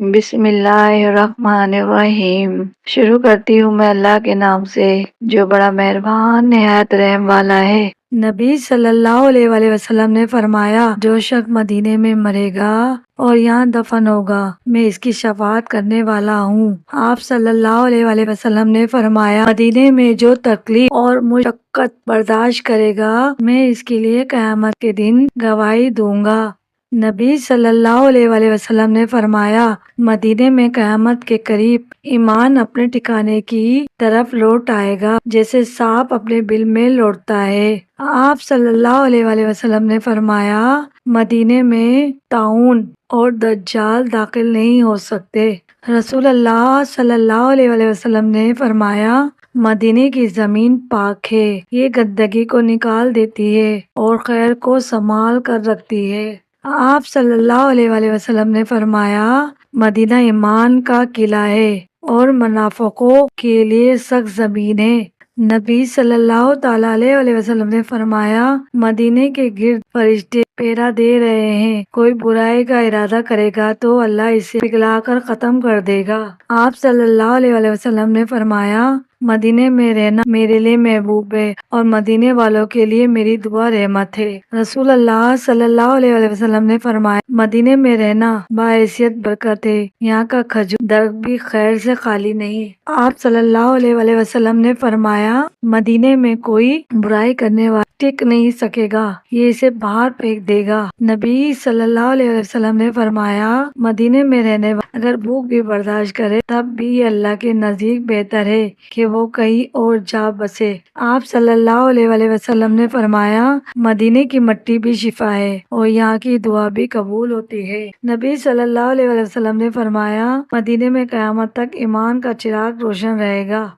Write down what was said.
बिस्मिल्लाहिर्रहमानिर्रहीम। शुरू करती हूँ मैं अल्लाह के नाम से जो बड़ा मेहरबान निहायत रहम वाला है। नबी सल्लल्लाहु अलैहि वसल्लम ने फरमाया, जो शख्स मदीने में मरेगा और यहाँ दफन होगा, मैं इसकी शफाअत करने वाला हूँ। आप सल्लल्लाहु अलैहि वसल्लम ने फरमाया, मदीने में जो तकलीफ और मुशक्कत बर्दाश्त करेगा, मैं इसके लिए क़यामत के दिन गवाही दूंगा। नबी सल्लल्लाहु अलैहि वसल्लम ने फरमाया, मदीने में क़यामत के करीब ईमान अपने ठिकाने की तरफ लौट आएगा जैसे सांप अपने बिल में लौटता है। आप सल्लल्लाहु अलैहि वसल्लम ने फरमाया, मदीने में ताउन और दज्जाल दाखिल नहीं हो सकते। रसूल अल्लाह सल्लल्लाहु अलैहि वसल्लम ने फरमाया, मदीने की जमीन पाक है, ये गंदगी को निकाल देती है और खैर को संभाल कर रखती है। आप सल्लल्लाहु अलैहि वसल्लम ने फरमाया, मदीना ईमान का किला है और मुनाफिकों के लिए सख्त जमीन है। नबी सल्लल्लाहु ताला अलैहि वसल्लम ने फरमाया, मदीने के गिर्द फरिश्ते पहरा दे रहे हैं, कोई बुराई का इरादा करेगा तो अल्लाह इसे पिघलाकर खत्म कर देगा। आप सल्लल्लाहु अलैहि वसल्लम ने फरमाया, मदीने में रहना मेरे लिए महबूब है और मदीने वालों के लिए मेरी दुआ रहमत है। रसूल अल्लाह सल्लल्लाहु अलैहि वसल्लम ने फरमाया, मदीने में रहना बाहैसियत बरकत है, यहाँ का खजूर दरख्त भी खैर से खाली नहीं। आप सल्लल्लाहु अलैहि वसल्लम ने फरमाया, मदीने में कोई बुराई करने वाला टिक नहीं सकेगा, ये इसे बाहर फेंक देगा। नबी सल्लल्लाहु अलैहि वसल्लम ने फरमाया, मदीने में रहने वाला अगर भूख भी बर्दाश्त करे तब भी अल्लाह के नजदीक बेहतर है कि वो कहीं और जा बसे। आप सल्लल्लाहु अलैहि वसल्लम ने फरमाया, मदीने की मिट्टी भी शिफा है और यहाँ की दुआ भी कबूल होती है। नबी सल्लल्लाहु अलैहि वसल्लम ने फरमाया, मदीने में क़यामत तक ईमान का चिराग रोशन रहेगा।